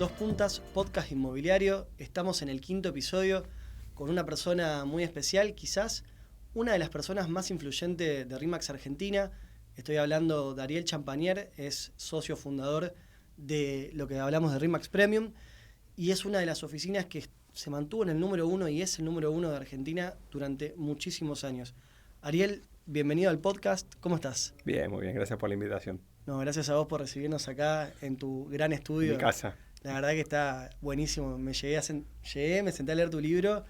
Dos Puntas, podcast inmobiliario. Estamos en el 5º episodio con una persona muy especial, quizás una de las personas más influyentes de RE/MAX Argentina. Estoy hablando de Ariel Champagner, es socio fundador de lo que hablamos de RE/MAX Premium y es una de las oficinas que se mantuvo en el número 1 y es el número 1 de Argentina durante muchísimos años. Ariel, bienvenido al podcast, ¿cómo estás? Bien, muy bien, gracias por la invitación. No, gracias a vos por recibirnos acá en tu gran estudio. En mi casa. La verdad que está buenísimo. Me senté a leer tu libro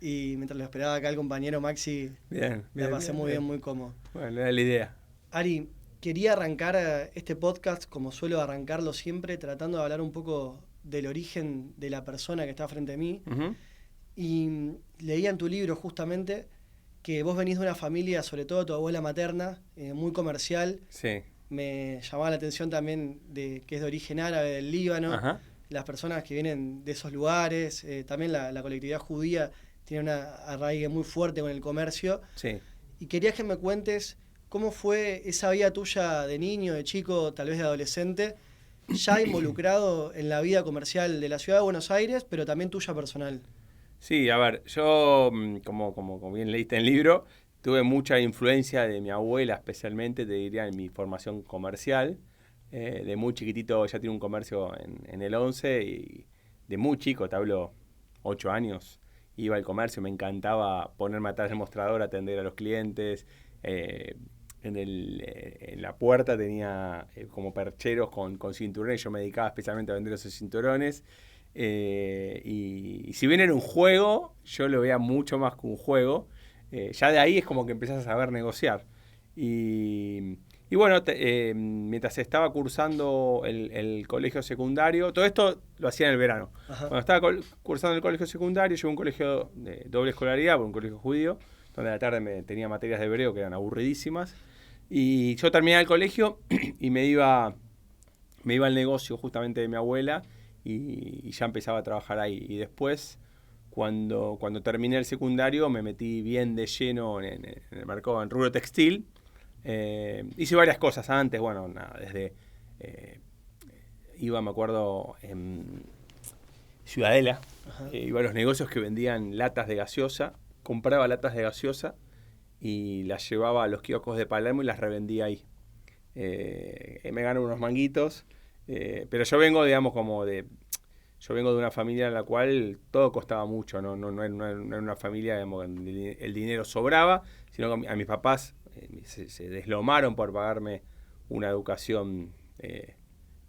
y mientras lo esperaba acá el compañero Maxi, la pasé muy bien, muy cómodo. Bueno, era la idea. Ari, quería arrancar este podcast, como suelo arrancarlo siempre, tratando de hablar un poco del origen de la persona que está frente a mí. Uh-huh. Y leía en tu libro justamente que vos venís de una familia, sobre todo tu abuela materna, muy comercial. Sí. Me llamaba la atención también de que es de origen árabe, del Líbano. Ajá. Las personas que vienen de esos lugares, también la colectividad judía tiene una arraigue muy fuerte con el comercio. Sí. Y quería que me cuentes cómo fue esa vida tuya de niño, de chico, tal vez de adolescente, ya involucrado en la vida comercial de la ciudad de Buenos Aires, pero también tuya personal. Sí, a ver, yo, como bien leíste en el libro, tuve mucha influencia de mi abuela, especialmente, te diría, en mi formación comercial. De muy chiquitito ya tiene un comercio en el 11 y de muy chico, te hablo 8 años, iba al comercio, me encantaba ponerme atrás del mostrador, atender a los clientes. En la puerta tenía como percheros con cinturones, yo me dedicaba especialmente a vender esos cinturones. Y si bien era un juego, yo lo veía mucho más que un juego. Ya de ahí es como que empezás a saber negociar. Y bueno, mientras estaba cursando el colegio secundario, todo esto lo hacía en el verano. Ajá. Cuando estaba cursando el colegio secundario, yo a un colegio de doble escolaridad, un colegio judío, donde a la tarde tenía materias de hebreo que eran aburridísimas. Y yo terminé el colegio y me iba al negocio justamente de mi abuela y ya empezaba a trabajar ahí. Y después, cuando terminé el secundario, me metí bien de lleno en el mercado, en rubro textil. Hice varias cosas antes, bueno, nada, desde iba, me acuerdo, en Ciudadela, iba a los negocios que vendían latas de gaseosa, compraba latas de gaseosa y las llevaba a los kioscos de Palermo y las revendía ahí. Me gané unos manguitos, pero yo vengo, digamos, yo vengo de una familia en la cual todo costaba mucho, no era una familia, digamos, donde el dinero sobraba, sino que a mis papás se deslomaron por pagarme una educación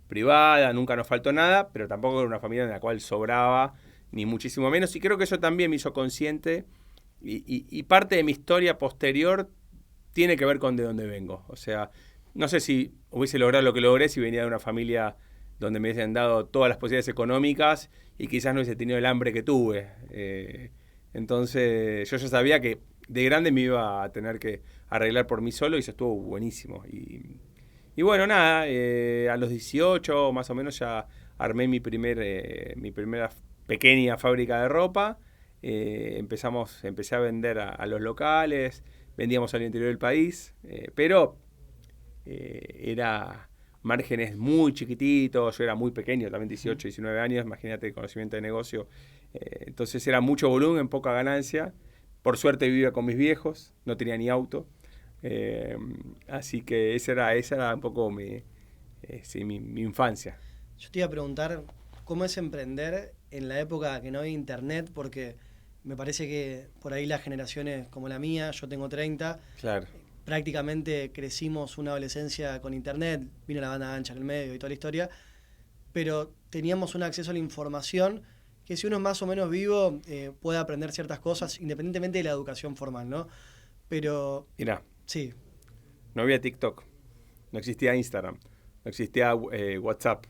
privada, nunca nos faltó nada, pero tampoco era una familia en la cual sobraba, ni muchísimo menos, y creo que eso también me hizo consciente, y parte de mi historia posterior tiene que ver con de dónde vengo. O sea, no sé si hubiese logrado lo que logré si venía de una familia donde me hubiesen dado todas las posibilidades económicas y quizás no hubiese tenido el hambre que tuve. Entonces yo ya sabía que de grande me iba a tener que arreglar por mí solo y eso estuvo buenísimo. Y bueno, nada, a los 18 más o menos ya armé mi primera pequeña fábrica de ropa. Empecé a vender a los locales, vendíamos al interior del país, pero era márgenes muy chiquititos, yo era muy pequeño, también 18, 19 años, imagínate el conocimiento de negocio, entonces era mucho volumen, poca ganancia. Por suerte vivía con mis viejos, no tenía ni auto, así que esa era un poco mi infancia. Yo te iba a preguntar cómo es emprender en la época que no había internet, porque me parece que por ahí las generaciones como la mía, yo tengo 30, claro, prácticamente crecimos una adolescencia con internet, vino la banda ancha en el medio y toda la historia, pero teníamos un acceso a la información que si uno es más o menos vivo puede aprender ciertas cosas independientemente de la educación formal, ¿no? Pero mirá, sí, no había TikTok, no existía Instagram, no existía WhatsApp,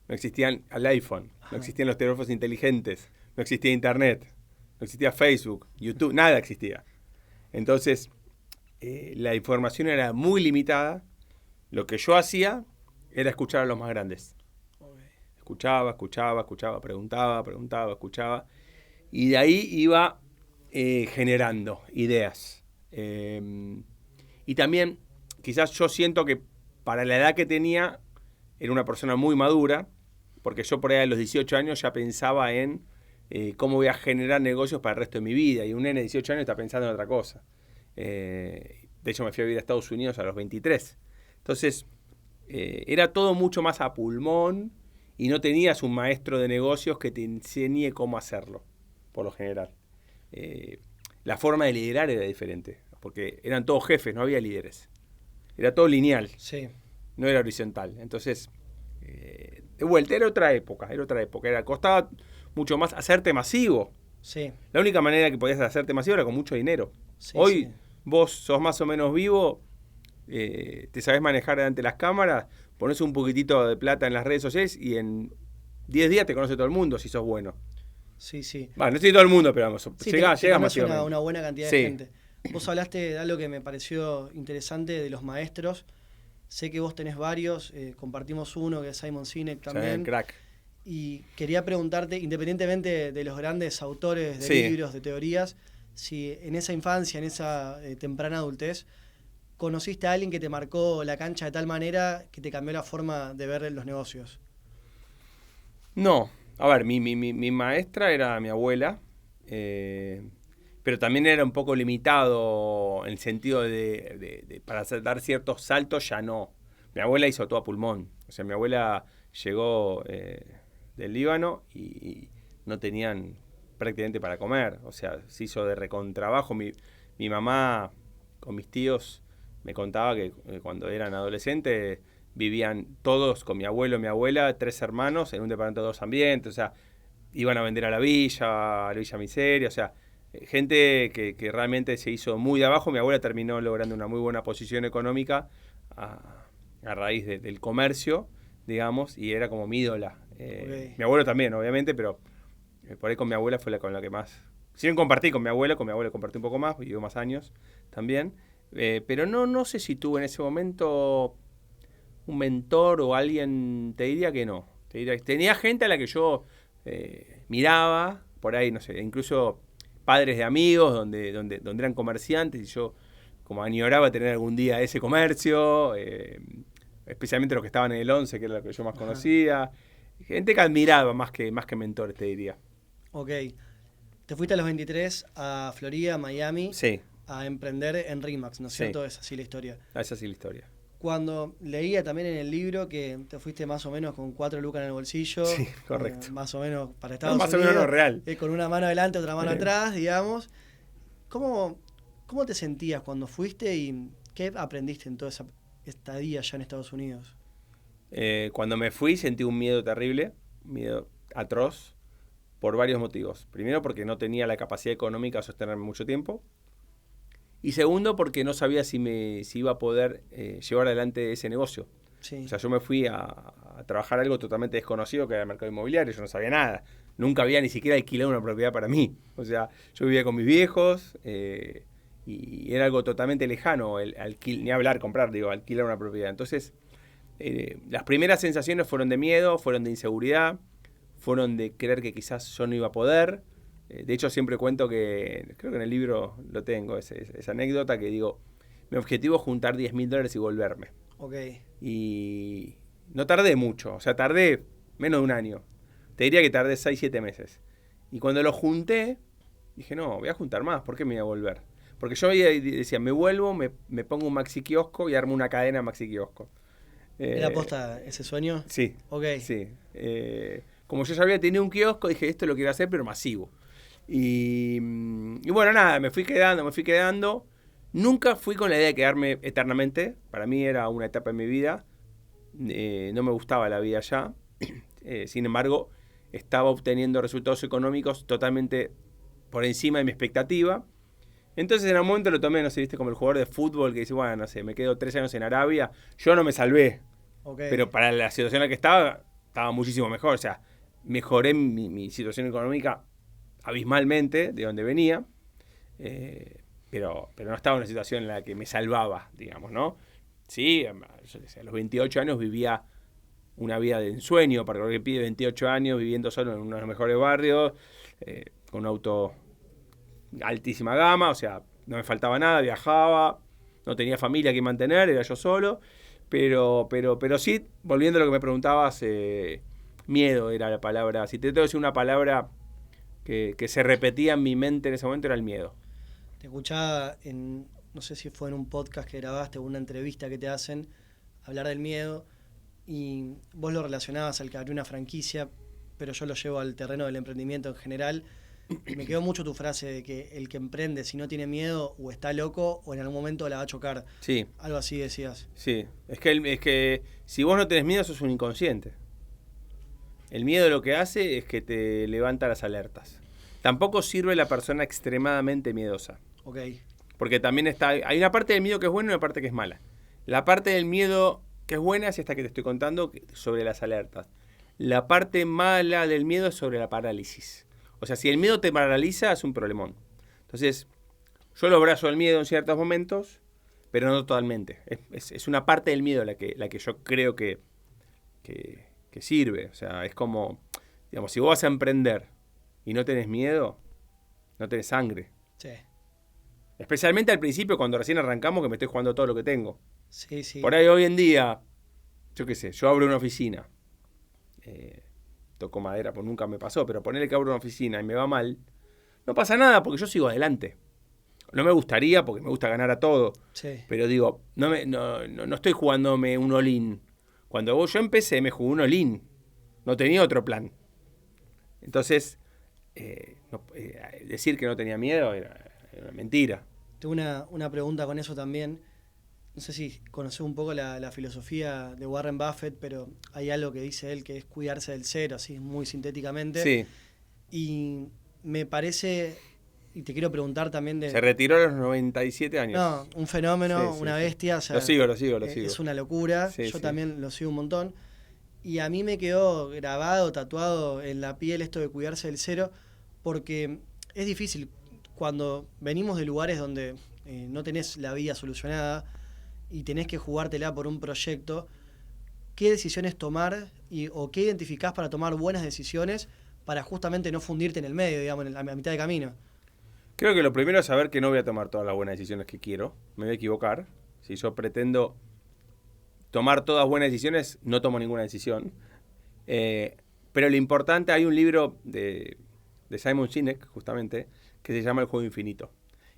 no existían el iPhone, no existían los teléfonos inteligentes, no existía Internet, no existía Facebook, YouTube, nada existía. Entonces, la información era muy limitada. Lo que yo hacía era escuchar a los más grandes. Escuchaba, preguntaba, escuchaba. Y de ahí iba generando ideas. Y también, quizás yo siento que para la edad que tenía, era una persona muy madura, porque yo por ahí a los 18 años ya pensaba en cómo voy a generar negocios para el resto de mi vida, y un nene de 18 años está pensando en otra cosa. De hecho, me fui a vivir a Estados Unidos a los 23. Entonces, era todo mucho más a pulmón y no tenías un maestro de negocios que te enseñe cómo hacerlo, por lo general. La forma de liderar era diferente, porque eran todos jefes, no había líderes. Era todo lineal, Sí. no era horizontal. Entonces, de vuelta, era otra época. Costaba mucho más hacerte masivo. Sí. La única manera que podías hacerte masivo era con mucho dinero. Sí, Hoy sí. vos sos más o menos vivo, te sabés manejar delante de las cámaras, pones un poquitito de plata en las redes sociales y en 10 días te conoce todo el mundo si sos bueno. Sí, sí. Bueno, no sé si todo el mundo, pero vamos, Sí, llega te conoce masivamente. una buena cantidad Sí. de gente. Vos hablaste de algo que me pareció interesante de los maestros. Sé que vos tenés varios, compartimos uno que es Simon Sinek también. Sí, crack. Y quería preguntarte, independientemente de los grandes autores de Sí. libros, de teorías, si en esa infancia, en esa temprana adultez, conociste a alguien que te marcó la cancha de tal manera que te cambió la forma de ver los negocios. No, a ver, mi maestra era mi abuela, pero también era un poco limitado en el sentido de para dar ciertos saltos ya no. Mi abuela hizo todo a pulmón, o sea, mi abuela llegó del Líbano y no tenían prácticamente para comer, o sea, se hizo de recontrabajo. Mi mamá con mis tíos me contaba que cuando eran adolescentes vivían todos con mi abuelo y mi abuela, 3 hermanos, en un departamento de 2 ambientes, o sea, iban a vender a la Villa Miseria, o sea, gente que realmente se hizo muy de abajo. Mi abuela terminó logrando una muy buena posición económica a raíz del comercio, digamos, y era como mi ídola. Okay. Mi abuelo también, obviamente, pero por ahí con mi abuela fue con la que más... Si bien compartí con mi abuela compartí un poco más, vivió más años también, pero no sé si tuve en ese momento un mentor o alguien, te diría que no. Tenía gente a la que yo miraba, por ahí, no sé, incluso padres de amigos donde eran comerciantes, y yo como añoraba tener algún día ese comercio, especialmente los que estaban en el 11, que era lo que yo más conocía. Gente que admiraba más que mentores, te diría. Ok. Te fuiste a los 23 a Florida, Miami, Sí, a emprender en RE/MAX, ¿no es Sí. cierto? Es así la historia. esa sí la historia. Cuando leía también en el libro que te fuiste más o menos con 4 lucas en el bolsillo. Sí, correcto. Más o menos para Estados más o Unidos. menos no, real. Con una mano adelante, otra mano atrás, digamos. ¿Cómo te sentías cuando fuiste y qué aprendiste en toda esa estadía allá en Estados Unidos? Cuando me fui sentí un miedo terrible, miedo atroz, por varios motivos. Primero, porque no tenía la capacidad económica de sostenerme mucho tiempo. Y segundo, porque no sabía si iba a poder llevar adelante ese negocio. Sí. O sea, yo me fui a trabajar algo totalmente desconocido, que era el mercado inmobiliario. Yo no sabía nada. Nunca había ni siquiera alquilado una propiedad para mí. O sea, yo vivía con mis viejos y era algo totalmente lejano, ni hablar, comprar, alquilar una propiedad. Entonces, las primeras sensaciones fueron de miedo, fueron de inseguridad, fueron de creer que quizás yo no iba a poder. De hecho, siempre cuento que, creo que en el libro lo tengo, esa anécdota que digo, mi objetivo es juntar $10.000 y volverme. Ok. Y no tardé mucho, o sea, tardé menos de un año. Te diría que tardé 6-7 meses. Y cuando lo junté, dije, no, voy a juntar más, ¿por qué me voy a volver? Porque yo decía, me vuelvo, me pongo un maxi kiosco y armo una cadena maxi kiosco. ¿Era posta ese sueño? Sí. Ok. Sí. Como yo ya había tenido un kiosco, dije, esto lo quiero hacer, pero masivo. Y bueno, nada, me fui quedando. Nunca fui con la idea de quedarme eternamente. Para mí era una etapa en mi vida. No me gustaba la vida allá. Sin embargo, estaba obteniendo resultados económicos totalmente por encima de mi expectativa. Entonces en un momento lo tomé, no sé, viste, como el jugador de fútbol que dice, bueno, no sé, me quedo 3 años en Arabia. Yo no me salvé. Okay. Pero para la situación en la que estaba muchísimo mejor. O sea, mejoré mi situación económica abismalmente de donde venía. Pero no estaba en una situación en la que me salvaba, digamos, ¿no? Sí, yo decía, a los 28 años vivía una vida de ensueño para cualquier pibe de 28 años, viviendo solo en uno de los mejores barrios, con un auto altísima gama, o sea, no me faltaba nada, viajaba, no tenía familia que mantener, era yo solo, pero sí, volviendo a lo que me preguntabas, Miedo era la palabra. Si te tengo que decir una palabra que se repetía en mi mente en ese momento, era el miedo. Te escuchaba no sé si fue en un podcast que grabaste o una entrevista que te hacen, hablar del miedo, y vos lo relacionabas al que abrió una franquicia, pero yo lo llevo al terreno del emprendimiento en general. Me quedó mucho tu frase de que el que emprende, si no tiene miedo, o está loco, o en algún momento la va a chocar. Sí. Algo así decías. Sí. Es que si vos no tenés miedo, sos un inconsciente. El miedo lo que hace es que te levanta las alertas. Tampoco sirve la persona extremadamente miedosa. Ok. Porque también hay una parte del miedo que es buena y una parte que es mala. La parte del miedo que es buena es esta que te estoy contando sobre las alertas. La parte mala del miedo es sobre la parálisis. O sea, si el miedo te paraliza, es un problemón. Entonces, yo lo abrazo al miedo en ciertos momentos, pero no totalmente. Es una parte del miedo la que yo creo que sirve. O sea, es como, digamos, si vos vas a emprender y no tenés miedo, no tenés sangre. Sí. Especialmente al principio, cuando recién arrancamos, que me estoy jugando todo lo que tengo. Sí, sí. Por ahí hoy en día, yo qué sé, yo abro una oficina. Toco madera, pues nunca me pasó, pero ponerle que abro una oficina y me va mal, no pasa nada porque yo sigo adelante. No me gustaría porque me gusta ganar a todo. Sí. Pero digo, no estoy jugándome un all-in. Cuando yo empecé me jugué un all-in. No tenía otro plan. Entonces, decir que no tenía miedo era una mentira. Tengo una pregunta con eso también. No sé si conoces un poco la filosofía de Warren Buffett, pero hay algo que dice él que es cuidarse del cero, así muy sintéticamente. Sí. Y me parece, y te quiero preguntar también Se retiró a los 97 años. No, un fenómeno, sí, una bestia. O sea, lo sigo. Es una locura. Sí, Yo sí. también lo sigo un montón. Y a mí me quedó grabado, tatuado en la piel esto de cuidarse del cero, porque es difícil cuando venimos de lugares donde no tenés la vida solucionada y tenés que jugártela por un proyecto, ¿qué decisiones tomar o qué identificás para tomar buenas decisiones para justamente no fundirte en el medio, digamos, a mitad de camino? Creo que lo primero es saber que no voy a tomar todas las buenas decisiones que quiero. Me voy a equivocar. Si yo pretendo tomar todas buenas decisiones, no tomo ninguna decisión. Pero lo importante, hay un libro de Simon Sinek, justamente, que se llama El Juego Infinito.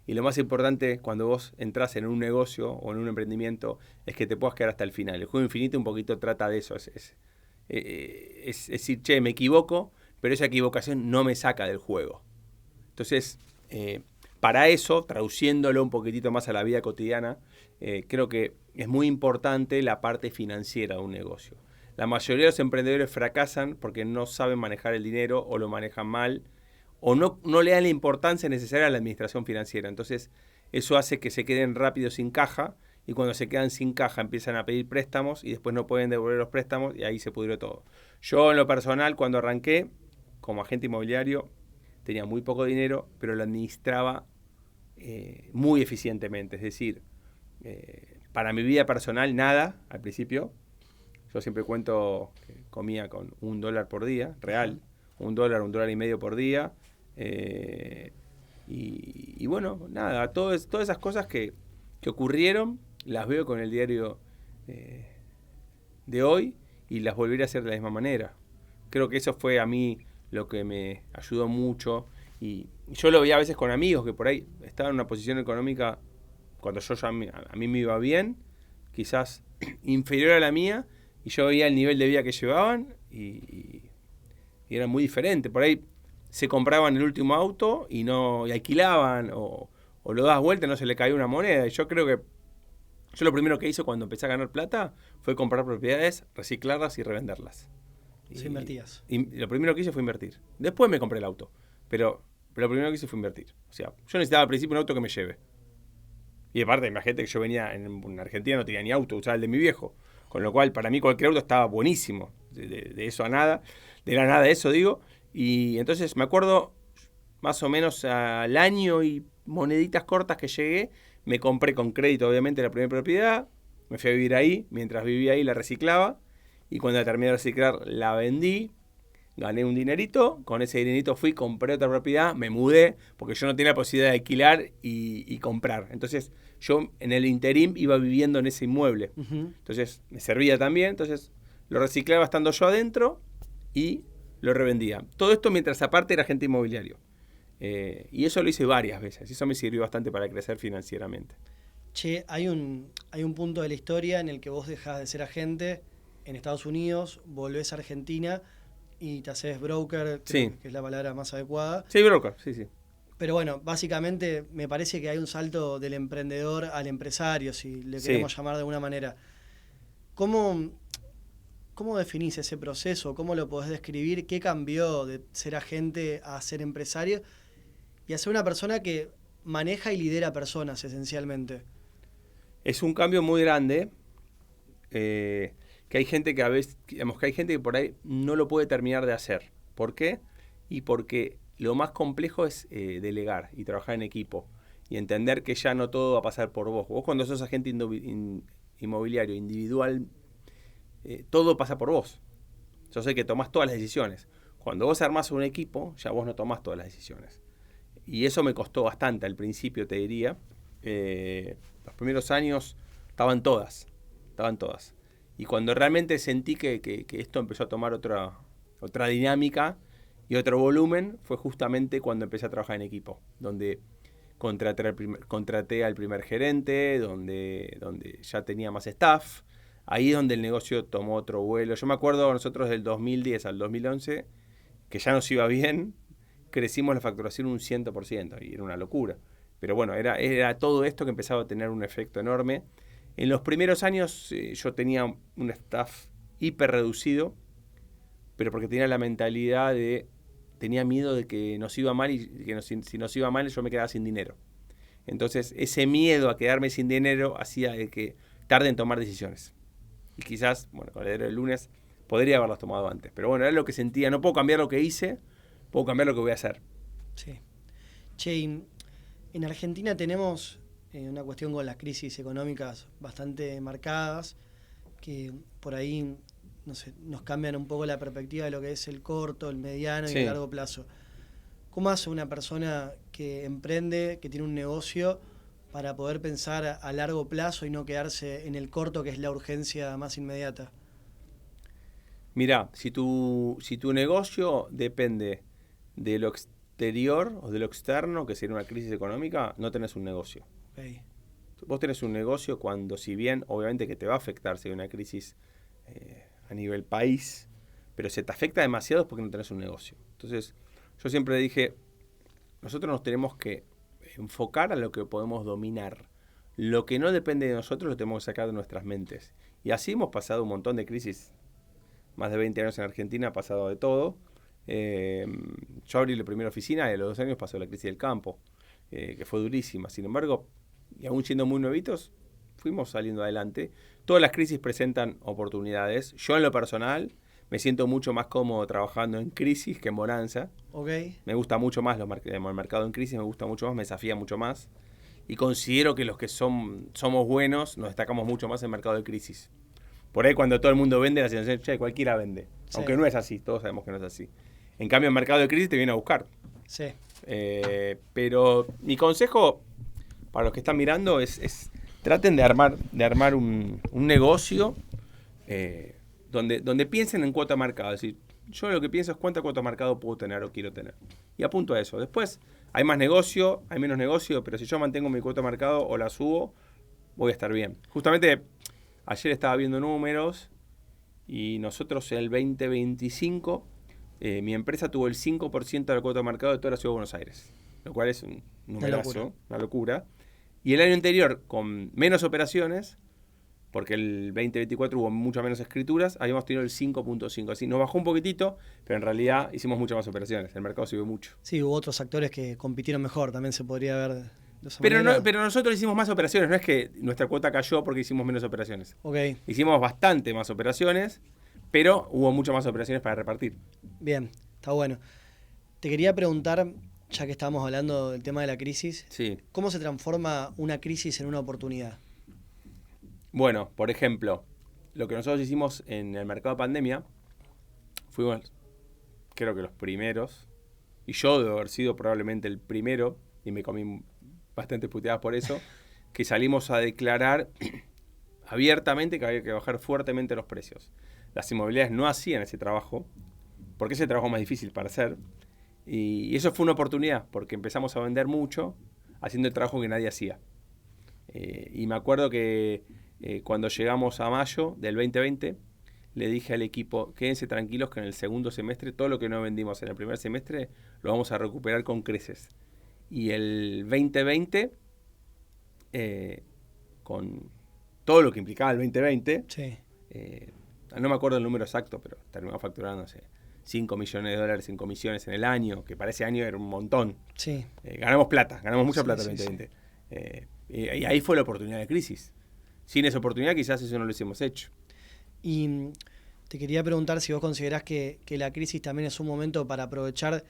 Y lo más importante cuando vos entras en un negocio o en un emprendimiento es que te puedas quedar hasta el final. El Juego Infinito un poquito trata de eso. Es decir, che, me equivoco, pero esa equivocación no me saca del juego. Entonces, para eso, traduciéndolo un poquitito más a la vida cotidiana, creo que es muy importante la parte financiera de un negocio. La mayoría de los emprendedores fracasan porque no saben manejar el dinero o lo manejan mal o no le dan la importancia necesaria a la administración financiera. Entonces, eso hace que se queden rápido sin caja y cuando se quedan sin caja empiezan a pedir préstamos y después no pueden devolver los préstamos y ahí se pudrió todo. Yo, en lo personal, cuando arranqué como agente inmobiliario, tenía muy poco dinero, pero lo administraba muy eficientemente. Es decir, para mi vida personal, nada al principio. Yo siempre cuento que comía con $1 por día, real. $1.50 por día. Y bueno, nada, todas esas cosas que ocurrieron, las veo con el diario de hoy y las volveré a hacer de la misma manera. Creo que eso fue a mí lo que me ayudó mucho. Y yo lo veía a veces con amigos que por ahí estaban en una posición económica, cuando a mí me iba bien, quizás inferior a la mía, y yo veía el nivel de vida que llevaban y era muy diferente. Por ahí se compraban el último auto y alquilaban o lo das vuelta y no se le caía una moneda. Y yo creo que yo lo primero que hice cuando empecé a ganar plata fue comprar propiedades, reciclarlas y revenderlas. Sí, invertías. Y lo primero que hice fue invertir. Después me compré el auto. Pero lo primero que hice fue invertir. O sea, yo necesitaba al principio un auto que me lleve. Y aparte, imagínate que yo venía en Argentina, no tenía ni auto, usaba el de mi viejo. Con lo cual, para mí cualquier auto estaba buenísimo. De eso a nada. De la nada a eso, digo. Y entonces me acuerdo, más o menos al año y moneditas cortas que llegué, me compré con crédito, obviamente, la primera propiedad. Me fui a vivir ahí. Mientras vivía ahí, la reciclaba. Y cuando la terminé de reciclar, la vendí. Gané un dinerito, con ese dinerito fui, compré otra propiedad, me mudé, porque yo no tenía la posibilidad de alquilar y comprar. Entonces, yo en el interim iba viviendo en ese inmueble. Uh-huh. Entonces, me servía también, entonces lo reciclaba estando yo adentro y lo revendía. Todo esto mientras aparte era agente inmobiliario. Y eso lo hice varias veces. Eso me sirvió bastante para crecer financieramente. Che, hay un punto de la historia en el que vos dejás de ser agente en Estados Unidos, volvés a Argentina y te haces broker, Sí. que es la palabra más adecuada. Sí, broker, sí. Pero bueno, básicamente me parece que hay un salto del emprendedor al empresario, si le queremos llamar de alguna manera. ¿Cómo definís ese proceso? ¿Cómo lo podés describir? ¿Qué cambió de ser agente a ser empresario? Y a ser una persona que maneja y lidera personas, esencialmente. Es un cambio muy grande, que hay gente que a veces, digamos, que hay gente que por ahí no lo puede terminar de hacer. ¿Por qué? Y porque lo más complejo es delegar y trabajar en equipo y entender que ya no todo va a pasar por vos. Vos cuando sos agente inmobiliario individual, todo pasa por vos. Yo sé que tomás todas las decisiones. Cuando vos armás un equipo, ya vos no tomás todas las decisiones. Y eso me costó bastante al principio, te diría. Los primeros años estaban todas. Y cuando realmente sentí que esto empezó a tomar otra dinámica y otro volumen, fue justamente cuando empecé a trabajar en equipo, donde contraté al primer gerente, donde ya tenía más staff. Ahí es donde el negocio tomó otro vuelo. Yo me acuerdo nosotros del 2010 al 2011, que ya nos iba bien, crecimos la facturación un 100% y era una locura. Pero bueno, era todo esto que empezaba a tener un efecto enorme. En los primeros años yo tenía un staff hiper reducido, pero porque tenía la mentalidad tenía miedo de que nos iba mal y que si nos iba mal yo me quedaba sin dinero. Entonces ese miedo a quedarme sin dinero hacía de que tarde en tomar decisiones. Y quizás, bueno, con el diario del lunes podría haberlas tomado antes. Pero bueno, era lo que sentía. No puedo cambiar lo que hice, puedo cambiar lo que voy a hacer. Sí. Che, en Argentina tenemos una cuestión con las crisis económicas bastante marcadas, que por ahí, no sé, nos cambian un poco la perspectiva de lo que es el corto, el mediano y el largo plazo. ¿Cómo hace una persona que emprende, que tiene un negocio, para poder pensar a largo plazo y no quedarse en el corto, que es la urgencia más inmediata? Mirá, si tu negocio depende de lo exterior o de lo externo, que sería una crisis económica, no tenés un negocio. Okay. Vos tenés un negocio cuando, si bien obviamente que te va a afectar si hay una crisis a nivel país, pero se te afecta demasiado es porque no tenés un negocio. Entonces, yo siempre dije, nosotros nos tenemos que enfocar a lo que podemos dominar. Lo que no depende de nosotros lo tenemos que sacar de nuestras mentes. Y así hemos pasado un montón de crisis. Más de 20 años en Argentina ha pasado de todo. Yo abrí la primera oficina y a los 2 años pasó la crisis del campo, que fue durísima. Sin embargo, y aún siendo muy nuevitos, fuimos saliendo adelante. Todas las crisis presentan oportunidades. Yo en lo personal me siento mucho más cómodo trabajando en crisis que en bonanza. Okay. Me gusta mucho más el mercado en crisis, me gusta mucho más, me desafía mucho más. Y considero que los que somos buenos nos destacamos mucho más en el mercado de crisis. Por ahí cuando todo el mundo vende, la sensación, che, cualquiera vende. Sí. Aunque no es así, todos sabemos que no es así. En cambio, el mercado de crisis te viene a buscar. Sí. Pero mi consejo para los que están mirando es traten de armar un negocio donde piensen en cuota marcada. Es decir, yo lo que pienso es cuánta cuota marcada puedo tener o quiero tener. Y apunto a eso. Después, hay más negocio, hay menos negocio, pero si yo mantengo mi cuota marcada o la subo, voy a estar bien. Justamente, ayer estaba viendo números y nosotros en el 2025, mi empresa tuvo el 5% de la cuota marcada de toda la ciudad de Buenos Aires, lo cual es un numerazo, una locura. Y el año anterior, con menos operaciones, porque el 2024 hubo muchas menos escrituras, habíamos tenido el 5.5. Así nos bajó un poquitito, pero en realidad hicimos muchas más operaciones. El mercado subió mucho. Sí, hubo otros actores que compitieron mejor, también se podría ver de esa manera. manera. Pero nosotros hicimos más operaciones, no es que nuestra cuota cayó porque hicimos menos operaciones. Okay. Hicimos bastante más operaciones, pero hubo muchas más operaciones para repartir. Bien, está bueno. Te quería preguntar, ya que estábamos hablando del tema de la crisis, sí. ¿Cómo se transforma una crisis en una oportunidad? Bueno, por ejemplo, lo que nosotros hicimos en el mercado de pandemia, fuimos, creo que los primeros, y yo debo haber sido probablemente el primero, y me comí bastante puteadas por eso, que salimos a declarar abiertamente que había que bajar fuertemente los precios. Las inmobiliarias no hacían ese trabajo, porque es el trabajo más difícil para hacer. Y eso fue una oportunidad, porque empezamos a vender mucho haciendo el trabajo que nadie hacía. Y me acuerdo que cuando llegamos a mayo del 2020, le dije al equipo, quédense tranquilos que en el segundo semestre todo lo que no vendimos en el primer semestre lo vamos a recuperar con creces. Y el 2020, con todo lo que implicaba el 2020, Sí. No me acuerdo el número exacto, pero terminamos facturando, no sé, $5 millones en comisiones en el año, que para ese año era un montón. Sí. Ganamos mucha plata en el Sí, 2020. Y ahí fue la oportunidad de crisis. Sin esa oportunidad quizás eso no lo hubiésemos hecho. Y te quería preguntar si vos considerás que la crisis también es un momento para aprovechar,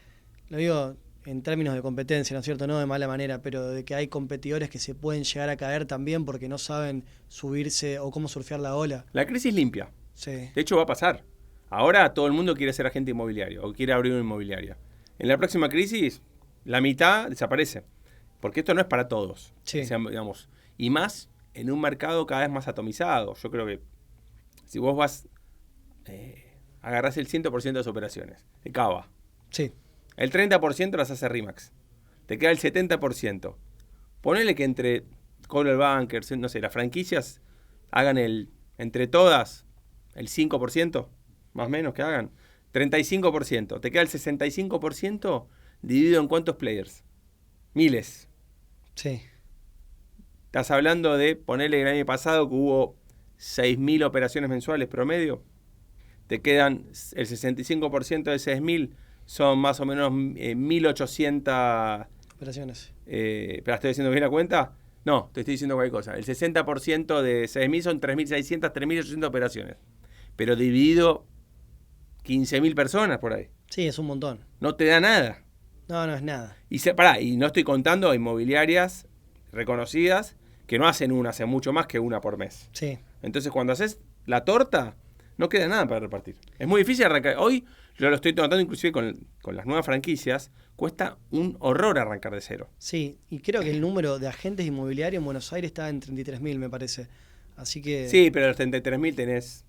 lo digo en términos de competencia, ¿no es cierto? No de mala manera, pero de que hay competidores que se pueden llegar a caer también porque no saben subirse o cómo surfear la ola. La crisis limpia. Sí. De hecho va a pasar. Ahora todo el mundo quiere ser agente inmobiliario o quiere abrir una inmobiliaria. En la próxima crisis, la mitad desaparece. Porque esto no es para todos. Sí. O sea, digamos, y más en un mercado cada vez más atomizado. Yo creo que si vos vas, agarrás el 100% de las operaciones de Cava. Sí. El 30% las hace RE/MAX. Te queda el 70%. Ponele que entre Coldwell Banker, no sé, las franquicias hagan entre todas, el 5%, más o menos que hagan. 35%. Te queda el 65% dividido en cuántos players. Miles. Sí. Estás hablando de, ponele el año pasado que hubo 6.000 operaciones mensuales promedio. Te quedan el 65% de 6.000 son más o menos 1.800 operaciones. ¿Pero estoy haciendo bien la cuenta? No, te estoy diciendo cualquier cosa. El 60% de 6.000 son 3.600, 3.800 operaciones. Pero dividido 15.000 personas por ahí. Sí, es un montón. No te da nada. No, no es nada. Y no estoy contando inmobiliarias reconocidas que no hacen hace mucho más que una por mes. Sí. Entonces cuando haces la torta, no queda nada para repartir. Es muy difícil arrancar. Hoy yo lo estoy notando inclusive con las nuevas franquicias, cuesta un horror arrancar de cero. Sí, y creo que el número de agentes inmobiliarios en Buenos Aires está en 33.000, me parece. Así que... Sí, pero de los 33.000 tenés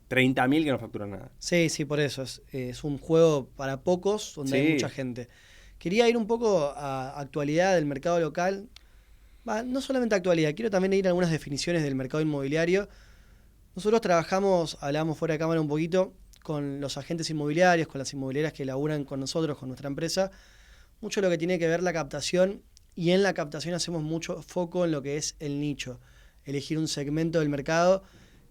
30.000 que no facturan nada. Sí, por eso. Es un juego para pocos donde hay mucha gente. Quería ir un poco a actualidad del mercado local. No solamente actualidad, quiero también ir a algunas definiciones del mercado inmobiliario. Nosotros hablamos fuera de cámara un poquito con los agentes inmobiliarios, con las inmobiliarias que laburan con nosotros, con nuestra empresa. Mucho lo que tiene que ver la captación, y en la captación hacemos mucho foco en lo que es el nicho. Elegir un segmento del mercado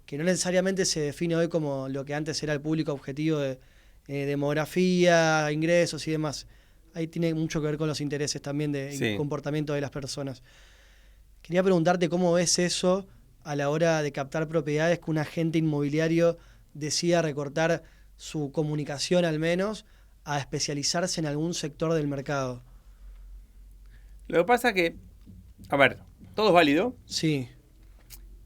que no necesariamente se define hoy como lo que antes era el público objetivo de demografía, ingresos y demás. Ahí tiene mucho que ver con los intereses también del comportamiento de las personas. Quería preguntarte cómo ves eso a la hora de captar propiedades, que un agente inmobiliario decida recortar su comunicación al menos a especializarse en algún sector del mercado. Lo que pasa que, a ver, todo es válido. Sí.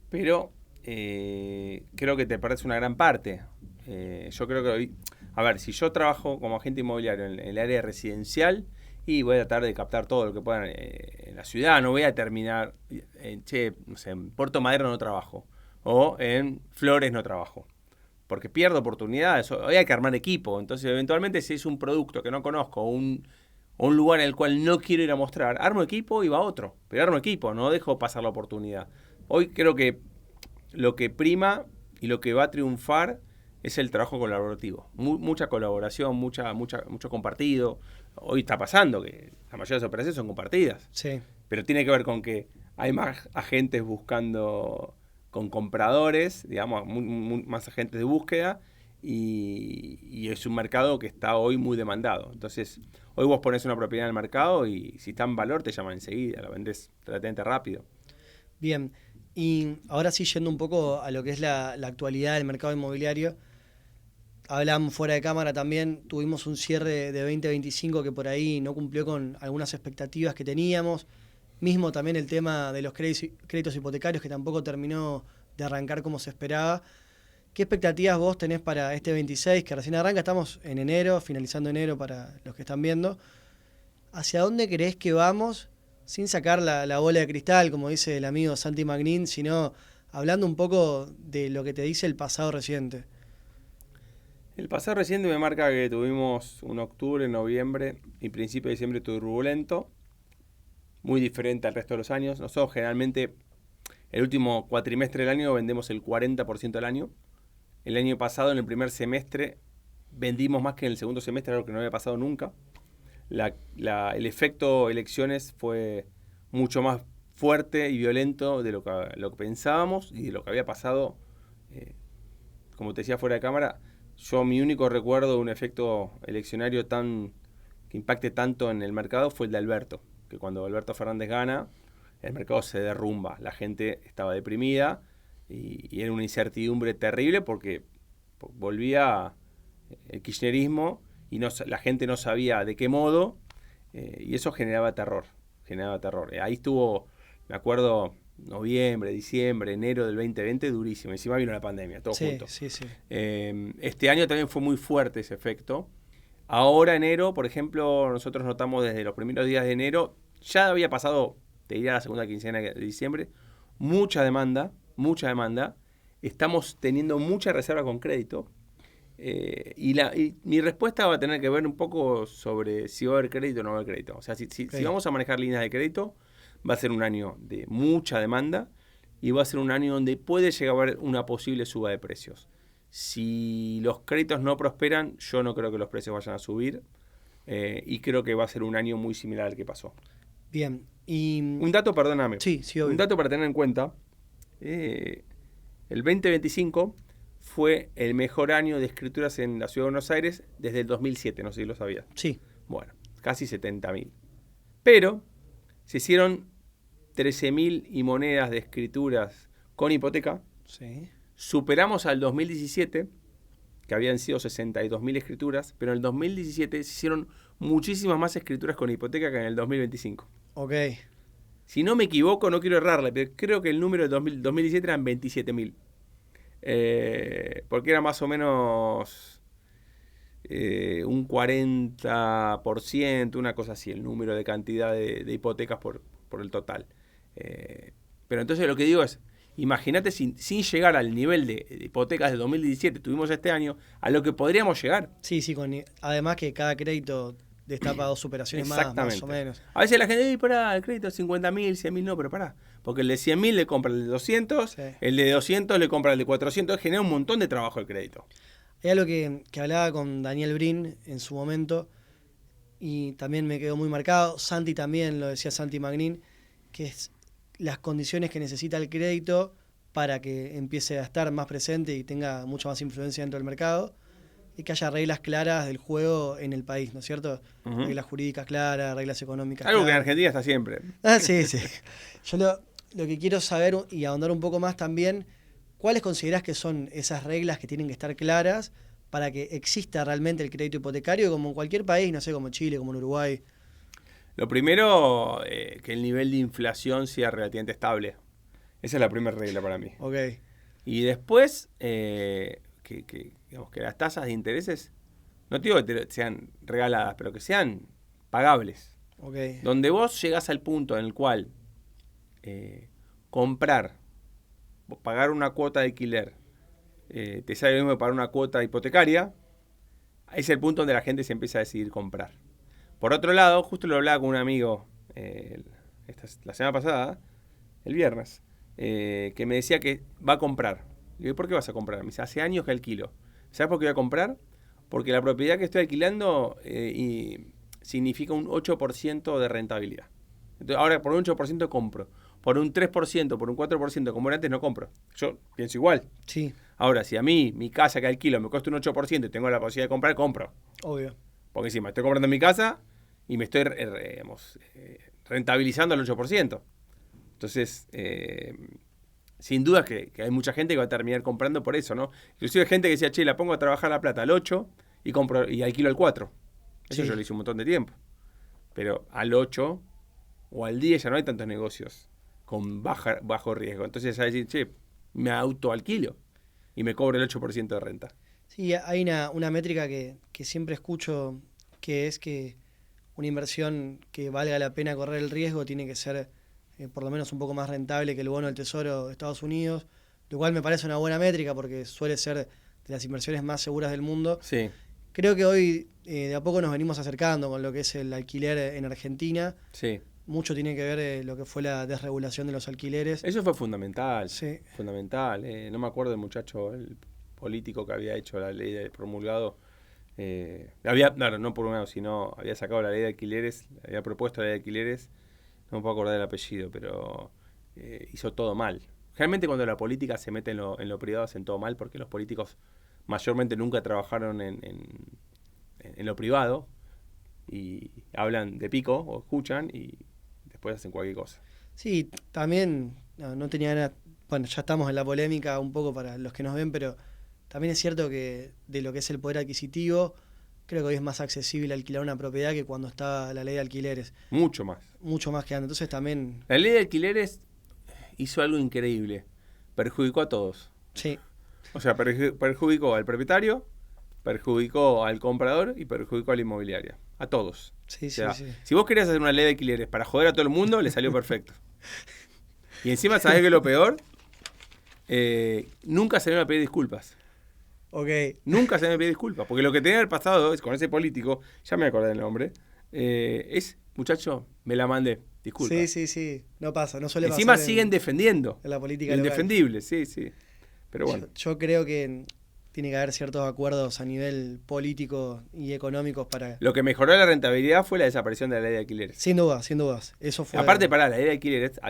Pero creo que te perdés una gran parte. Yo creo que hoy, a ver, si yo trabajo como agente inmobiliario en el área residencial, y voy a tratar de captar todo lo que pueda en la ciudad, no voy a terminar, no sé, en Puerto Madero no trabajo, o en Flores no trabajo, porque pierdo oportunidades. Hoy hay que armar equipo, entonces eventualmente si es un producto que no conozco, o un lugar en el cual no quiero ir a mostrar, armo equipo y va otro, pero armo equipo, no dejo pasar la oportunidad. Hoy creo que lo que prima y lo que va a triunfar es el trabajo colaborativo. Mucha colaboración, mucho compartido. Hoy está pasando que la mayoría de las operaciones son compartidas. Sí. Pero tiene que ver con que hay más agentes buscando con compradores, digamos, más agentes de búsqueda, y es un mercado que está hoy muy demandado. Entonces, hoy vos pones una propiedad en el mercado y si está en valor te llaman enseguida, la vendés relativamente rápido. Bien, y ahora sí yendo un poco a lo que es la actualidad del mercado inmobiliario, hablamos fuera de cámara también, tuvimos un cierre de 2025 que por ahí no cumplió con algunas expectativas que teníamos, mismo también el tema de los créditos hipotecarios que tampoco terminó de arrancar como se esperaba. ¿Qué expectativas vos tenés para este 26 que recién arranca? Estamos en enero, finalizando enero para los que están viendo. ¿Hacia dónde creés que vamos? Sin sacar la bola de cristal, como dice el amigo Santi Magnin, sino hablando un poco de lo que te dice el pasado reciente. El pasado reciente me marca que tuvimos un octubre, noviembre y principio de diciembre turbulento, muy diferente al resto de los años. Nosotros generalmente el último cuatrimestre del año vendemos el 40% del año. El año pasado, en el primer semestre, vendimos más que en el segundo semestre, algo que no había pasado nunca. El efecto elecciones fue mucho más fuerte y violento de lo que pensábamos y de lo que había pasado. Como te decía fuera de cámara, mi único recuerdo de un efecto eleccionario que impacte tanto en el mercado fue el de Alberto, que cuando Alberto Fernández gana, el mercado se derrumba, la gente estaba deprimida y era una incertidumbre terrible porque volvía el kirchnerismo y la gente no sabía de qué modo, y eso generaba terror. Ahí estuvo, me acuerdo, noviembre, diciembre, enero del 2020, durísimo. Encima vino la pandemia, todo junto. Sí. Este año también fue muy fuerte ese efecto. Ahora enero, por ejemplo, nosotros notamos desde los primeros días de enero, ya había pasado, te diría la segunda quincena de diciembre, mucha demanda. Estamos teniendo mucha reserva con crédito. Y mi respuesta va a tener que ver un poco sobre si va a haber crédito o no va a haber crédito. O sea, si vamos a manejar líneas de crédito, va a ser un año de mucha demanda y va a ser un año donde puede llegar a haber una posible suba de precios. Si los créditos no prosperan, yo no creo que los precios vayan a subir, y creo que va a ser un año muy similar al que pasó. Bien. Y un dato, perdóname. Sí, obvio. Un dato para tener en cuenta. El 2025 fue el mejor año de escrituras en la Ciudad de Buenos Aires desde el 2007, no sé si lo sabías. Sí. Bueno, casi 70.000. Pero se hicieron 13.000 y monedas de escrituras con hipoteca. Sí. Superamos al 2017, que habían sido 62.000 escrituras, pero en el 2017 se hicieron muchísimas más escrituras con hipoteca que en el 2025. Ok. Si no me equivoco, no quiero errarle, pero creo que el número del 2017 eran 27.000. Porque era más o menos un 40%, una cosa así, el número de cantidad de hipotecas por el total. Pero entonces lo que digo es, imagínate sin llegar al nivel de hipotecas de 2017 tuvimos este año, a lo que podríamos llegar. Sí, además que cada crédito destapa dos operaciones más o menos. A veces la gente dice, el crédito es 50.000, 100.000, no, pero pará. Porque el de 100.000 le compra el de 200, sí. El de 200 le compra el de 400, genera un montón de trabajo el crédito. Hay algo que hablaba con Daniel Brin en su momento y también me quedó muy marcado, Santi también, lo decía Santi Magnin, que es las condiciones que necesita el crédito para que empiece a estar más presente y tenga mucha más influencia dentro del mercado y que haya reglas claras del juego en el país, ¿no es cierto? Uh-huh. Reglas jurídicas claras, reglas económicas algo claras. Que en Argentina está siempre. Sí. Yo lo que quiero saber y ahondar un poco más también, ¿cuáles considerás que son esas reglas que tienen que estar claras para que exista realmente el crédito hipotecario como en cualquier país, no sé, como Chile, como en Uruguay? Lo primero, que el nivel de inflación sea relativamente estable. Esa es la primera regla para mí. Ok. Y después, digamos que las tasas de intereses, no te digo que sean regaladas, pero que sean pagables. Okay. Donde vos llegás al punto en el cual pagar una cuota de alquiler, te sale lo mismo que pagar una cuota hipotecaria, es el punto donde la gente se empieza a decidir comprar. Por otro lado, justo lo hablaba con un amigo la semana pasada, el viernes, que me decía que va a comprar. Le digo, ¿por qué vas a comprar? Me dice, hace años que alquilo. ¿Sabes por qué voy a comprar? Porque la propiedad que estoy alquilando significa un 8% de rentabilidad. Entonces, ahora por un 8% compro. Por un 3%, por un 4%, como era antes, no compro. Yo pienso igual. Sí. Ahora, si a mí, mi casa que alquilo me cuesta un 8% y tengo la posibilidad de comprar, compro. Obvio. Porque encima estoy comprando en mi casa y me estoy rentabilizando el 8%. Entonces, sin duda que hay mucha gente que va a terminar comprando por eso, ¿no? Inclusive hay gente que decía, che, la pongo a trabajar la plata al 8 y alquilo al 4. Eso sí. Yo lo hice un montón de tiempo. Pero al 8 o al 10 ya no hay tantos negocios con bajo riesgo. Entonces ya decir, che, me autoalquilo y me cobro el 8% de renta. Sí, hay una métrica que siempre escucho, que es que una inversión que valga la pena correr el riesgo tiene que ser por lo menos un poco más rentable que el bono del Tesoro de Estados Unidos, lo cual me parece una buena métrica porque suele ser las inversiones más seguras del mundo. Sí. Creo que hoy de a poco nos venimos acercando con lo que es el alquiler en Argentina. Sí. Mucho tiene que ver lo que fue la desregulación de los alquileres. Eso fue fundamental. Sí. Fundamental. No me acuerdo del muchacho, el político que había hecho la ley de promulgado. No promulgado, sino había sacado la ley de alquileres, había propuesto la ley de alquileres. No me puedo acordar del apellido, pero hizo todo mal. Generalmente cuando la política se mete en lo privado hacen todo mal, porque los políticos mayormente nunca trabajaron en lo privado y hablan de pico o escuchan y después hacen cualquier cosa. Sí, también no tenía ganas, bueno, ya estamos en la polémica un poco para los que nos ven, pero también es cierto que de lo que es el poder adquisitivo, creo que hoy es más accesible alquilar una propiedad que cuando estaba la ley de alquileres. Mucho más. Mucho más que antes, entonces también... La ley de alquileres hizo algo increíble, perjudicó a todos. Sí. O sea, perjudicó al propietario, perjudicó al comprador y perjudicó a la inmobiliaria. A todos. Sí, o sea, sí. Si vos querías hacer una ley de alquileres para joder a todo el mundo, le salió perfecto. Y encima, ¿sabés qué es lo peor? Nunca se me iban a pedir disculpas. Ok. Nunca se me pedir disculpas. Porque lo que tenía que haber pasado es con ese político, ya me acordé del nombre, muchacho, me la mandé. Disculpa. Sí. No pasa, no suele pasar. Encima siguen defendiendo. En la política lo local. indefendible, sí. Pero bueno. Yo creo que tiene que haber ciertos acuerdos a nivel político y económicos para... Lo que mejoró la rentabilidad fue la desaparición de la ley de alquileres. Sin dudas. Eso fue... Aparte, la ley de alquileres,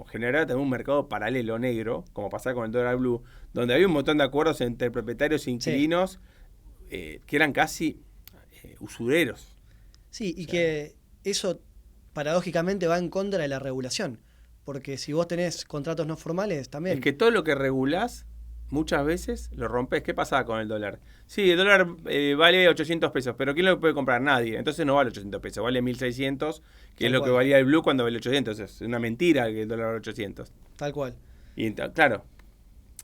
generaba también un mercado paralelo negro, como pasaba con el dólar blue, donde había un montón de acuerdos entre propietarios e inquilinos que eran casi usureros. Sí, y que eso paradójicamente va en contra de la regulación. Porque si vos tenés contratos no formales, también... Es que todo lo que regulás, muchas veces lo rompes. ¿Qué pasaba con el dólar? Sí, el dólar vale 800 pesos, pero ¿quién lo puede comprar? Nadie. Entonces no vale 800 pesos, vale 1.600, que es lo que valía el blue cuando vale 800. Es una mentira que el dólar vale 800. Tal cual. Y claro,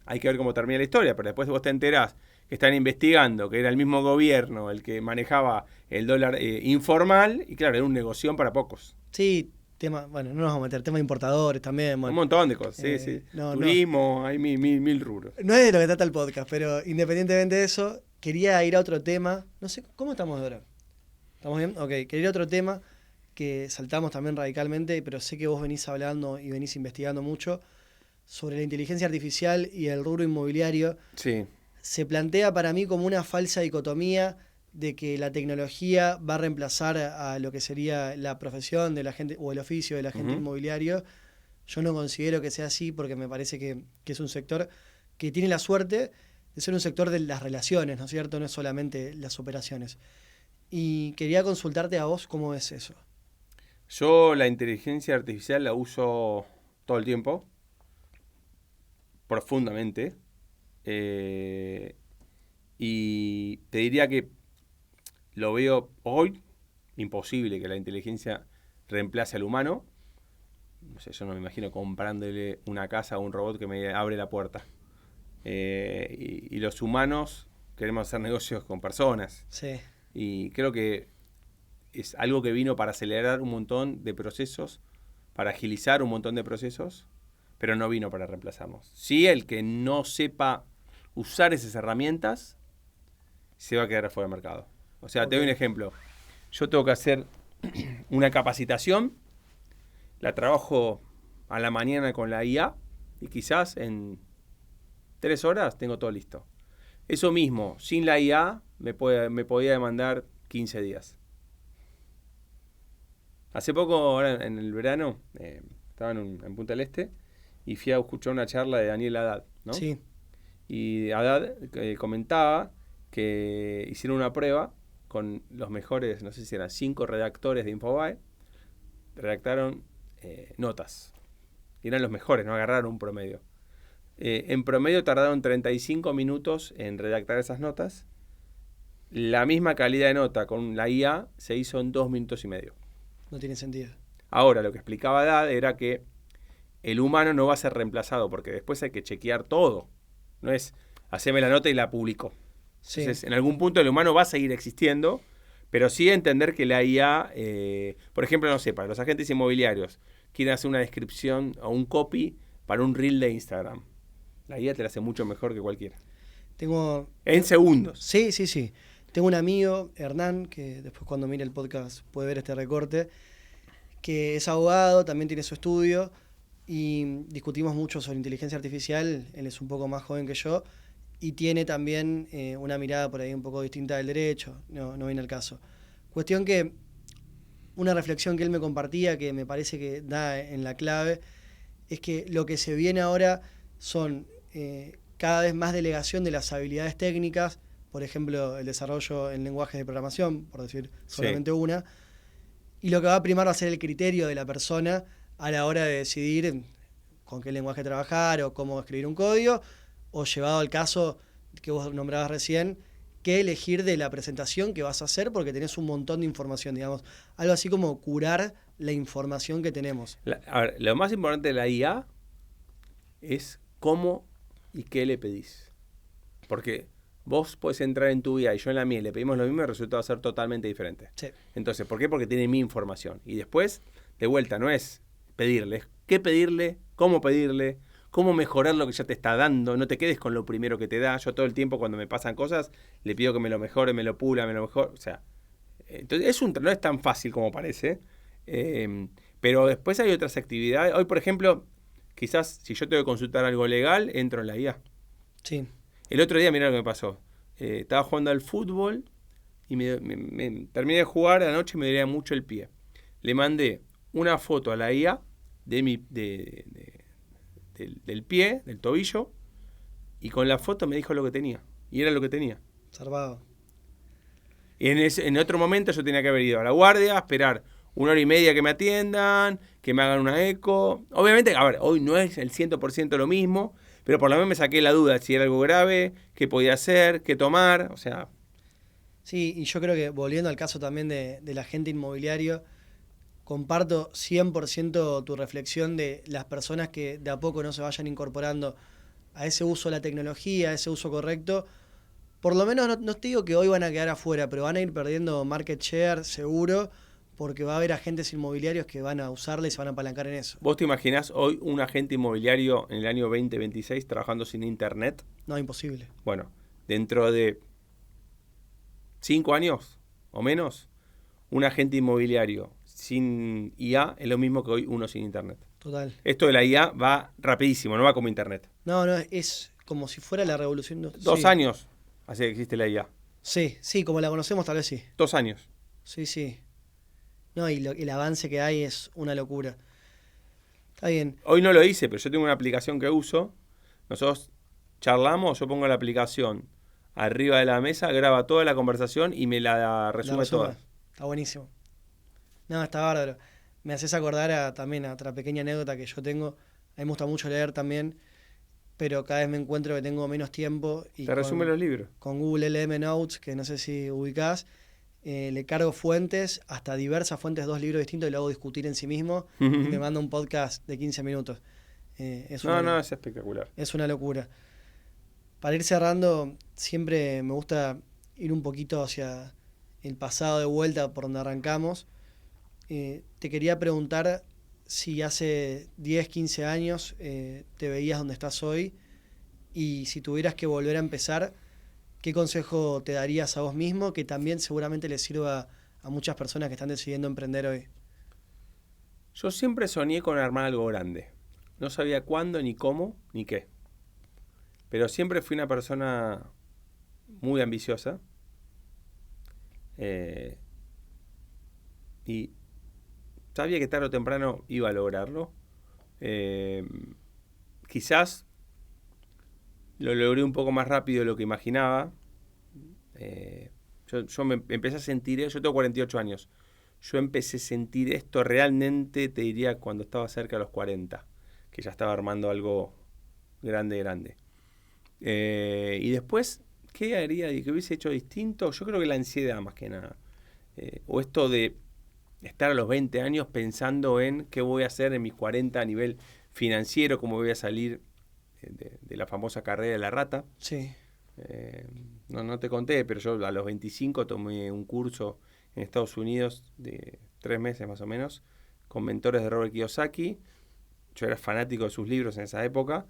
hay que ver cómo termina la historia, pero después vos te enterás que están investigando que era el mismo gobierno el que manejaba el dólar informal, y claro, era un negocio para pocos. Sí, no nos vamos a meter, tema de importadores también. Bueno. Un montón de cosas, sí. Turismo, hay mil rubros. No es de lo que trata el podcast, pero independientemente de eso, quería ir a otro tema. No sé, ¿cómo estamos ahora? ¿Estamos bien? Ok, quería ir a otro tema que saltamos también radicalmente, pero sé que vos venís hablando y venís investigando mucho sobre la inteligencia artificial y el rubro inmobiliario. Sí. Se plantea para mí como una falsa dicotomía de que la tecnología va a reemplazar a lo que sería la profesión de la gente o el oficio del agente inmobiliario. Yo no considero que sea así porque me parece que es un sector que tiene la suerte de ser un sector de las relaciones, ¿no es cierto? No es solamente las operaciones. Y quería consultarte a vos cómo ves eso. Yo la inteligencia artificial la uso todo el tiempo, profundamente, y te diría que lo veo hoy imposible que la inteligencia reemplace al humano. No sé, yo no me imagino comprándole una casa a un robot que me abre la puerta. Y los humanos queremos hacer negocios con personas. Sí. Y creo que es algo que vino para acelerar un montón de procesos, para agilizar un montón de procesos, pero no vino para reemplazarnos. Sí, el que no sepa usar esas herramientas se va a quedar fuera del mercado. O sea, te doy un ejemplo. Yo tengo que hacer una capacitación, la trabajo a la mañana con la IA y quizás en 3 horas tengo todo listo. Eso mismo, sin la IA me podía demandar 15 días. Hace poco, ahora en el verano, estaba en Punta del Este y fui a escuchar una charla de Daniel Haddad, ¿no? Sí. Y Haddad comentaba que hicieron una prueba con los mejores, no sé si eran 5 redactores de Infobae, redactaron notas. Y eran los mejores, no agarraron un promedio. En promedio tardaron 35 minutos en redactar esas notas. La misma calidad de nota con la IA se hizo en 2 minutos y medio. No tiene sentido. Ahora, lo que explicaba Haddad era que el humano no va a ser reemplazado porque después hay que chequear todo. No es haceme la nota y la publico. Sí. Entonces, en algún punto el humano va a seguir existiendo, pero sí entender que la IA, por ejemplo, no sé, para los agentes inmobiliarios, quieren hacer una descripción o un copy para un reel de Instagram. La IA te la hace mucho mejor que cualquiera. En segundos. Sí, sí, sí. Tengo un amigo, Hernán, que después cuando mire el podcast puede ver este recorte, que es abogado, también tiene su estudio y discutimos mucho sobre inteligencia artificial. Él es un poco más joven que yo y tiene también una mirada por ahí un poco distinta del derecho, no viene al caso. Cuestión que una reflexión que él me compartía, que me parece que da en la clave, es que lo que se viene ahora son cada vez más delegación de las habilidades técnicas, por ejemplo, el desarrollo en lenguajes de programación, por decir solamente una, y lo que va a primar va a ser el criterio de la persona a la hora de decidir con qué lenguaje trabajar o cómo escribir un código, o llevado al caso que vos nombrabas recién, qué elegir de la presentación que vas a hacer porque tenés un montón de información, digamos. Algo así como curar la información que tenemos. A ver, lo más importante de la IA es cómo y qué le pedís. Porque vos podés entrar en tu IA y yo en la mía y le pedimos lo mismo y el resultado va a ser totalmente diferente. Sí. Entonces, ¿por qué? Porque tiene mi información. Y después, de vuelta, no es pedirle, es qué pedirle, cómo mejorar lo que ya te está dando. No te quedes con lo primero que te da. Yo todo el tiempo cuando me pasan cosas, le pido que me lo mejore, me lo pula, me lo mejore. O sea, entonces no es tan fácil como parece. Pero después hay otras actividades. Hoy, por ejemplo, quizás si yo tengo que consultar algo legal, entro en la IA. Sí. El otro día, mirá lo que me pasó. Estaba jugando al fútbol y me terminé de jugar anoche y me dolía mucho el pie. Le mandé una foto a la IA del pie, del tobillo, y con la foto me dijo lo que tenía. Y era lo que tenía. Salvado. Y en otro momento yo tenía que haber ido a la guardia, esperar 1 hora y media que me atiendan, que me hagan una eco. Obviamente, a ver, hoy no es el 100% lo mismo, pero por lo menos me saqué la duda si era algo grave, qué podía hacer, qué tomar, o sea. Sí, y yo creo que volviendo al caso también del agente inmobiliario, comparto 100% tu reflexión de las personas que de a poco no se vayan incorporando a ese uso de la tecnología, a ese uso correcto. Por lo menos no te digo que hoy van a quedar afuera, pero van a ir perdiendo market share seguro, porque va a haber agentes inmobiliarios que van a usarla y se van a apalancar en eso. ¿Vos te imaginás hoy un agente inmobiliario en el año 2026 trabajando sin internet? No, imposible. Bueno, dentro de 5 años o menos, un agente inmobiliario sin IA es lo mismo que hoy uno sin internet. Total. Esto de la IA va rapidísimo, no va como internet. No, es como si fuera la revolución. 2 Sí. años hace que existe la IA. Sí, como la conocemos tal vez sí. 2 años. Sí. No, y el avance que hay es una locura. Está bien. Hoy no lo hice, pero yo tengo una aplicación que uso. Nosotros charlamos, yo pongo la aplicación arriba de la mesa, graba toda la conversación y me la resume toda. Está buenísimo. No, está bárbaro. Me haces acordar también a otra pequeña anécdota que yo tengo. A mí me gusta mucho leer también, pero cada vez me encuentro que tengo menos tiempo. Y te resume los libros. Con Google LM Notes, que no sé si ubicás, le cargo fuentes, hasta diversas fuentes, 2 libros distintos, y lo hago discutir en sí mismo, y me manda un podcast de 15 minutos. Es espectacular. Es una locura. Para ir cerrando, siempre me gusta ir un poquito hacia el pasado de vuelta por donde arrancamos. Te quería preguntar si hace 10, 15 años te veías donde estás hoy, y si tuvieras que volver a empezar, ¿qué consejo te darías a vos mismo que también seguramente le sirva a muchas personas que están decidiendo emprender hoy? Yo siempre soñé con armar algo grande. No sabía cuándo, ni cómo, ni qué. Pero siempre fui una persona muy ambiciosa. Y sabía que tarde o temprano iba a lograrlo. Quizás lo logré un poco más rápido de lo que imaginaba. Yo me empecé a sentir, yo tengo 48 años. Yo empecé a sentir esto realmente, te diría, cuando estaba cerca de los 40, que ya estaba armando algo grande. Y después, ¿qué haría? ¿Qué hubiese hecho distinto? Yo creo que la ansiedad más que nada. O esto de estar a los 20 años pensando en qué voy a hacer en mis 40 a nivel financiero, cómo voy a salir de la famosa carrera de la rata. Sí. No te conté, pero yo a los 25 tomé un curso en Estados Unidos de 3 meses más o menos, con mentores de Robert Kiyosaki. Yo era fanático de sus libros en esa época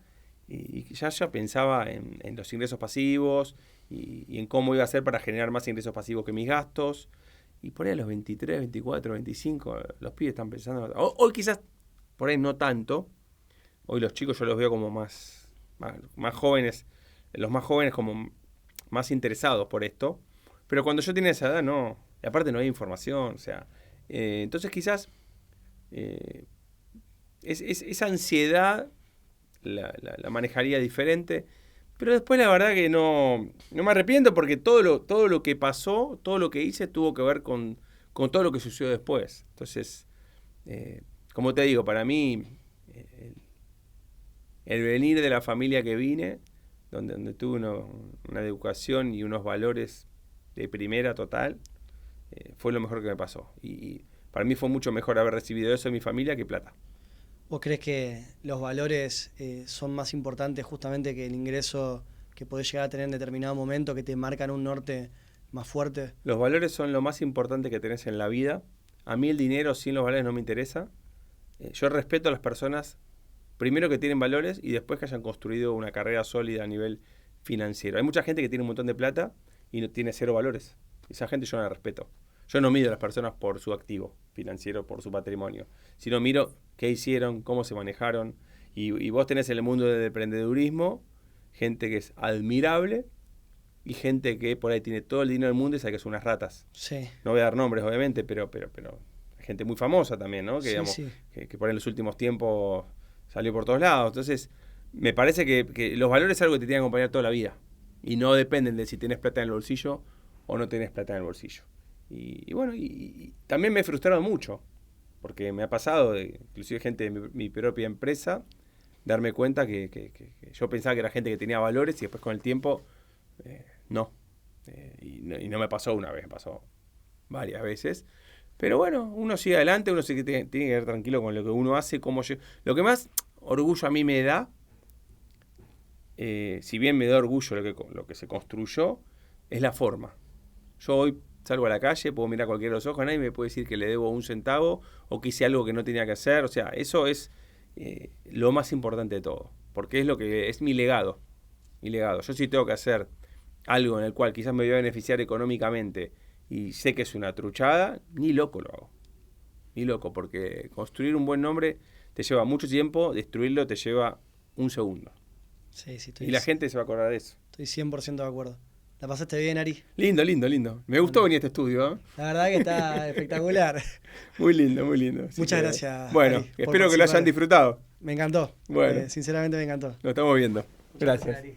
Y ya pensaba en los ingresos pasivos y en cómo iba a hacer para generar más ingresos pasivos que mis gastos. Y por ahí a los 23, 24, 25, los pibes están pensando... Hoy quizás por ahí no tanto. Hoy los chicos yo los veo como más jóvenes. Los más jóvenes como más interesados por esto. Pero cuando yo tenía esa edad, no. Y aparte no hay información. O sea, entonces quizás esa ansiedad la manejaría diferente. Pero después la verdad que no me arrepiento porque todo lo que pasó, todo lo que hice tuvo que ver con todo lo que sucedió después. Entonces, como te digo, para mí el venir de la familia que vine, donde tuve una educación y unos valores de primera total, fue lo mejor que me pasó. Y para mí fue mucho mejor haber recibido eso de mi familia que plata. ¿Vos crees que los valores son más importantes justamente que el ingreso que podés llegar a tener en determinado momento, que te marcan un norte más fuerte? Los valores son lo más importante que tenés en la vida. A mí el dinero sin los valores no me interesa. Yo respeto a las personas, primero que tienen valores y después que hayan construido una carrera sólida a nivel financiero. Hay mucha gente que tiene un montón de plata y no tiene cero valores. Esa gente yo no la respeto. Yo no mido a las personas por su activo financiero, por su patrimonio, sino miro qué hicieron, cómo se manejaron. Y vos tenés en el mundo del emprendedurismo gente que es admirable y gente que por ahí tiene todo el dinero del mundo y sabe que son unas ratas. Sí. No voy a dar nombres, obviamente, pero gente muy famosa también, ¿no? Que, Sí, digamos, sí. que por ahí en los últimos tiempos salió por todos lados. Entonces, me parece que los valores es algo que te tienen que acompañar toda la vida. Y no dependen de si tenés plata en el bolsillo o no tenés plata en el bolsillo. Y bueno, y también me he frustrado mucho, porque me ha pasado, inclusive gente de mi propia empresa, darme cuenta que yo pensaba que era gente que tenía valores y después con el tiempo, no. Y no me pasó una vez, me pasó varias veces. Pero bueno, uno sigue adelante, uno tiene que ir tranquilo con lo que uno hace. Lo que más orgullo a mí me da, si bien me da orgullo lo que se construyó, es la forma. Yo hoy salgo a la calle, puedo mirar a cualquiera de los ojos, nadie me puede decir que le debo un centavo o que hice algo que no tenía que hacer. O sea, eso es lo más importante de todo, porque es lo que es mi legado. Yo sí tengo que hacer algo en el cual quizás me voy a beneficiar económicamente y sé que es una truchada, ni loco lo hago. Ni loco, porque construir un buen nombre te lleva mucho tiempo, destruirlo te lleva un segundo. Sí, Y la gente se va a acordar de eso. Estoy 100% de acuerdo. ¿La pasaste bien, Ari? Lindo. Me gustó venir a este estudio, ¿eh? La verdad que está espectacular. Muy lindo. Muchas gracias. Bueno, Ari, espero que lo hayan disfrutado. Me encantó. Bueno. Sinceramente me encantó. Lo estamos viendo. Gracias. Ari.